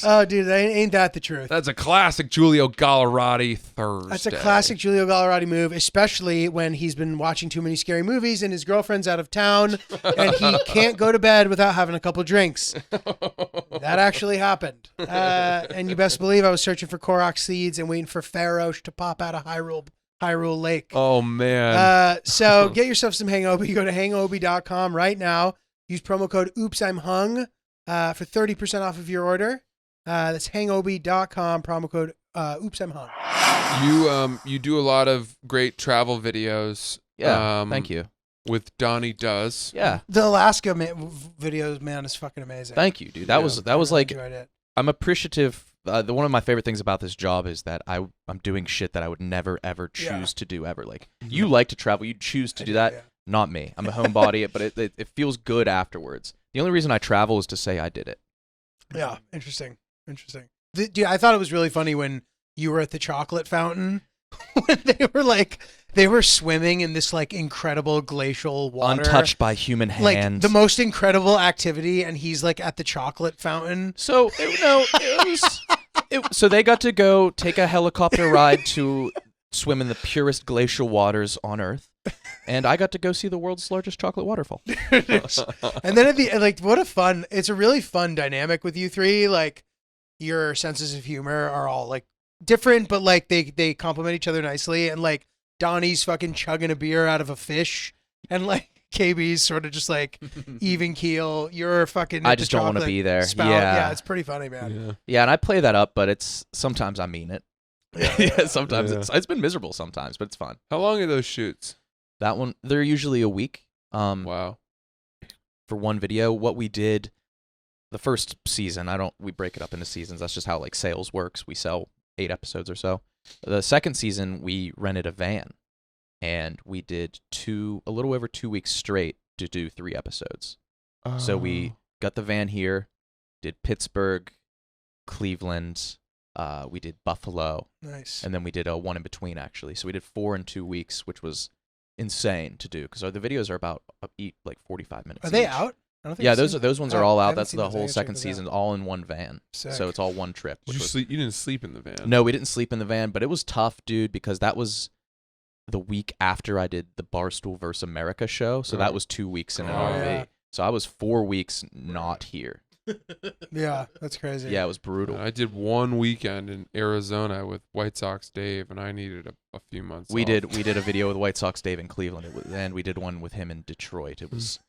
Oh, dude, ain't that the truth? That's a classic Giulio Gallerati Thursday. That's a classic Giulio Gallerati move, especially when he's been watching too many scary movies and his girlfriend's out of town and he can't go to bed without having a couple drinks. That actually happened. And you best believe I was searching for Korok seeds and waiting for Farosh to pop out of Hyrule Lake. Oh, man. So get yourself some Hangobi. You go to hangobi.com right now. Use promo code Oops I'm Hung for 30% off of your order. That's hangobi.com, promo code Oops I'm Hung. You do a lot of great travel videos. Yeah, thank you. With Donnie Does. Yeah. The Alaska videos, man, is fucking amazing. Thank you, dude. That was I like, enjoyed it. I'm appreciative. One of my favorite things about this job is that I'm doing shit that I would never ever choose to do ever. Like, you like to travel, you choose to do that. Yeah. Not me. I'm a homebody, but it feels good afterwards. The only reason I travel is to say I did it. Yeah, interesting. Dude, I thought it was really funny when you were at the chocolate fountain when they were swimming in this like incredible glacial water, Untouched by human hands. like the most incredible activity, and he's like at the chocolate fountain. So so they got to go take a helicopter ride to swim in the purest glacial waters on Earth, and I got to go see the world's largest chocolate waterfall. And then it's a really fun dynamic with you three. Like your senses of humor are all like different, but like they complement each other nicely. And like Donnie's fucking chugging a beer out of a fish, and like KB's sort of just like even keel. You're fucking. I just don't want to be there. Yeah, it's pretty funny, man. Yeah, and I play that up, but sometimes I mean it. Sometimes it's been miserable sometimes, but it's fun. How long are those shoots? That one, they're usually a week. Wow. For one video, what we did the first season, we break it up into seasons. That's just how like sales works. We sell 8 episodes or so. The second season, we rented a van, and we did a little over 2 weeks straight to do 3 episodes. So we got the van here, did Pittsburgh, Cleveland, we did Buffalo. Nice. And then we did a one in between, actually. So we did 4 in 2 weeks, which was insane to do because the videos are about like 45 minutes. Are they each. out? I don't think Yeah, I've those seen ones them. are all I out. haven't That's seen the those. I whole gotta check second those season, out. all in one van. Sick. So it's all one trip. Did you sleep? You didn't sleep in the van. No, we didn't sleep in the van, but it was tough, dude, because that was the week after I did the Barstool vs. America show. So that was 2 weeks in an RV. yeah. So I was 4 weeks not here. Yeah, that's crazy. Yeah, it was brutal. I did one weekend in Arizona with White Sox Dave, and I needed a few months. We off. did a video with White Sox Dave in Cleveland, and we did one with him in Detroit. It was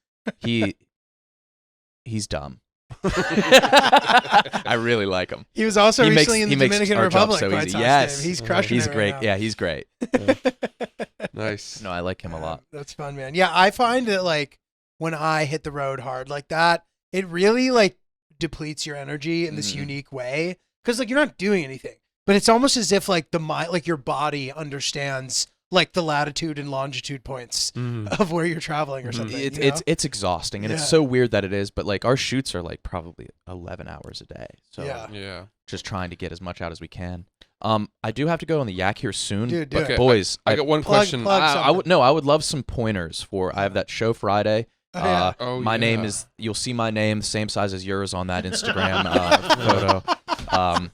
he's dumb. I really like him. He was also He recently in the makes Dominican our job Republic. so White easy. Sox Yes. Dave. He's crushing He's it right great. now. Yeah, he's great. Nice. No, I like him a lot. That's fun, man. Yeah, I find that like when I hit the road hard like that, it really like depletes your energy in this unique way because like you're not doing anything, but it's almost as if like your body understands like the latitude and longitude points of where you're traveling or something. It's exhausting, and it's so weird that it is. But like our shoots are like probably 11 hours a day. So yeah. just trying to get as much out as we can. I do have to go on the yak here soon. Dude, do but it. boys, I got one question. plug I would love some pointers for. I have that show Friday. Oh, My name is. You'll see my name, the same size as yours on that Instagram photo.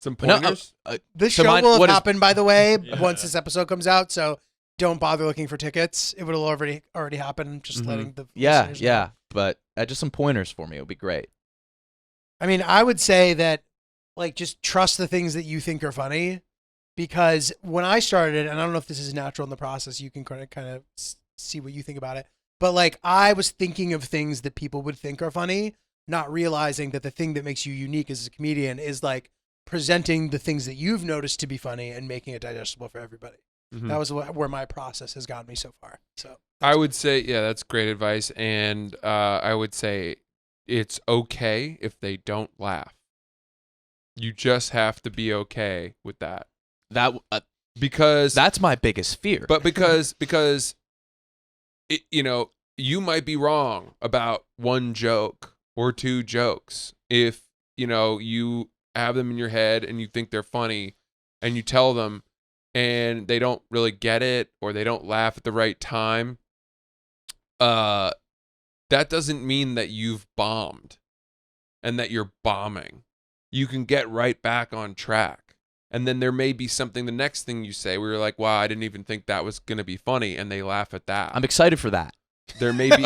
Some pointers. This so show mine- will what is- happen, by the way, once this episode comes out. So don't bother looking for tickets. It would already happen. Just letting the listeners know. Yeah. But just some pointers for me. It would be great. I mean, I would say that like just trust the things that you think are funny because when I started, and I don't know if this is natural in the process, you can kind of see what you think about it. But like I was thinking of things that people would think are funny, not realizing that the thing that makes you unique as a comedian is like presenting the things that you've noticed to be funny and making it digestible for everybody. Mhm. That was where my process has gotten me so far. So I would say, yeah, that's great advice. And I would say it's okay if they don't laugh. You just have to be okay with that. That's my biggest fear. But because it, you might be wrong about one joke or two jokes. If, you have them in your head and you think they're funny and you tell them and they don't really get it or they don't laugh at the right time, that doesn't mean that you've bombed and that you're bombing. You can get right back on track. And then there may be something, the next thing you say, where you're like, wow, I didn't even think that was going to be funny. And they laugh at that. I'm excited for that. There may be,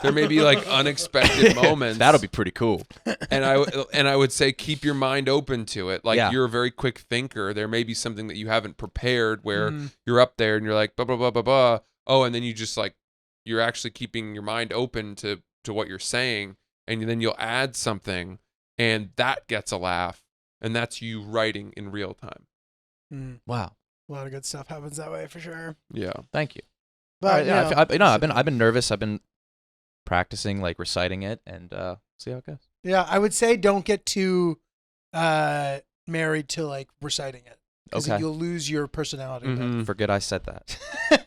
there may be like unexpected moments. That'll be pretty cool. And I would say keep your mind open to it. Like Yeah. you're a very quick thinker. There may be something that you haven't prepared where you're up there and you're like, blah, blah, blah, blah, blah. Oh, and then you just like, you're actually keeping your mind open to what you're saying. And then you'll add something and that gets a laugh. And that's you writing in real time. Wow. a lot of good stuff happens that way for sure. Yeah. Thank you. But I've been nervous. I've been practicing, like reciting it, and see how it goes. yeah, I would say don't get too married to like reciting it. Because Okay. you'll lose your personality. Mhm. Forget I said that.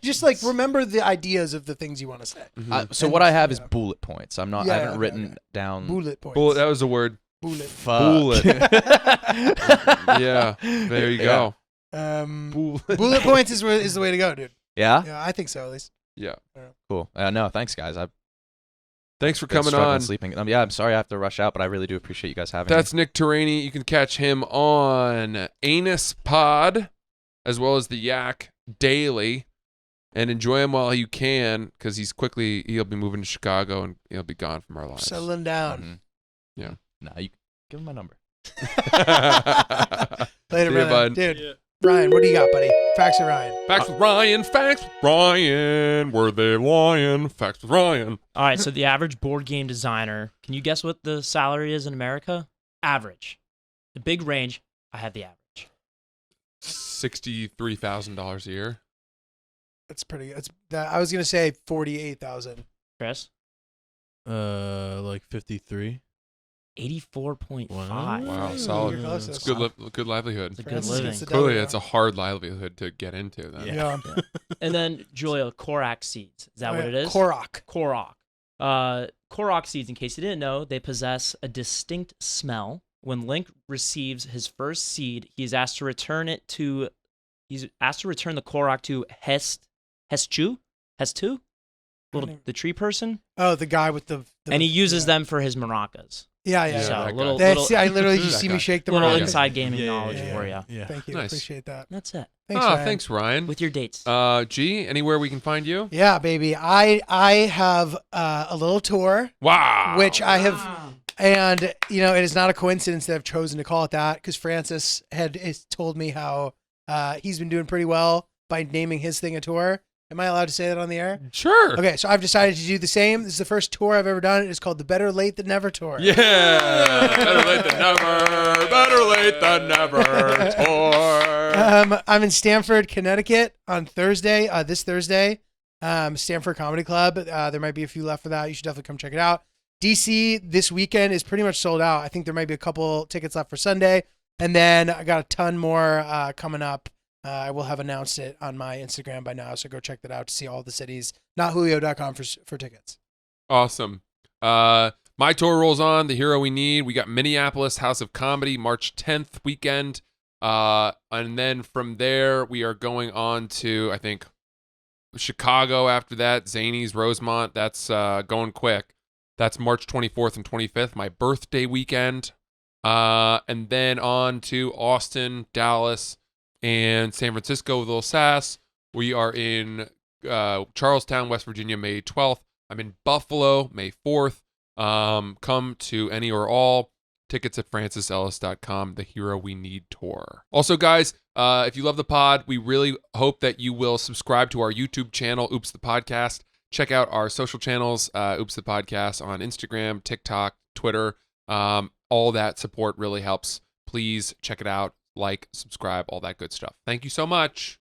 Just like remember the ideas of the things you want to say. Mhm. So And- what I have is yeah. bullet points. I Yeah, haven't okay, written okay. down. Bullet points. Bullet, that was a word. Bullet. Fuck. Bullet. Yeah. There you go. Bullet points is the way to go, dude. Yeah. Yeah, I think so at least. Yeah. Cool. No, thanks, guys. I've Thanks for been coming struggling on. sleeping. Yeah, I'm sorry I have to rush out, but I really do appreciate you guys having me. That's Nick Turani. You can catch him on Anus Pod as well as the Yak Daily, and enjoy him while you can because he'll be moving to Chicago and he'll be gone from our lives. Settling down. Mhm. Yeah. Nah, you give him my number. Later, See ya, brother. bud. Dude. Yeah. Ryan, what do you got, buddy? Facts of Ryan. Facts with Ryan. Facts with Ryan. Were they lying? Facts with Ryan. All right, so the average board game designer, can you guess what the salary is in America? Average. The big range, I have the average. $63,000 a year. That's pretty good. I was gonna say 48,000. Chris? Like 53. 84.5. Wow, Ooh, solid. you're close. It's good livelihood. It's a good Francis living. gets the Clearly, W. it's a hard livelihood to get into. Then. Yeah. And then, Julia, Korok seeds. Is that what it is? Korok. Korok. Korok seeds, in case you didn't know, they possess a distinct smell. When Link receives his first seed, he's asked to return the Korok to Hestu, the tree person, Oh, the guy with the and he uses yeah. them for his maracas. Yeah, Yeah, yeah. So that guy. little, That's, little, I literally just That see guy. me shake the little maracas. inside gaming Yeah, knowledge yeah, for you. Yeah. Thank you. Nice. Appreciate that. That's it. Thanks, Oh, Ryan. thanks, Ryan. With your dates. G, anywhere we can find you? Yeah, baby. I have a little tour, Wow. which I have, and it is not a coincidence that I've chosen to call it that because Francis has told me how he's been doing pretty well by naming his thing a tour. Am I allowed to say that on the air? Sure. Okay, so I've decided to do the same. This is the first tour I've ever done. It's called the Better Late Than Never Tour. Yeah. Better late than never. Better late than never. Tour. I'm in Stamford, Connecticut on Thursday, this Thursday. Stamford Comedy Club. There might be a few left for that. You should definitely come check it out. DC this weekend is pretty much sold out. I think there might be a couple tickets left for Sunday. And then I got a ton more coming up. I will have announced it on my Instagram by now, so go check that out to see all the cities. NotJulio.com for tickets. Awesome. My tour rolls on. The Hero We Need. We got Minneapolis House of Comedy March 10th weekend. And then from there, we are going on to, I think, Chicago after that. Zany's Rosemont. That's going quick. That's March 24th and 25th, my birthday weekend. And then on to Austin, Dallas, and San Francisco with Little Sass. We are in Charlestown, West Virginia, May 12th. I'm in Buffalo, May 4th. Come to any or all. Tickets at francisellis.com, the Hero We Need tour. Also, guys, if you love the pod, we really hope that you will subscribe to our YouTube channel, Oops the Podcast. Check out our social channels, Oops the Podcast on Instagram, TikTok, Twitter. All that support really helps. Please check it out, like, subscribe, all that good stuff. Thank you so much.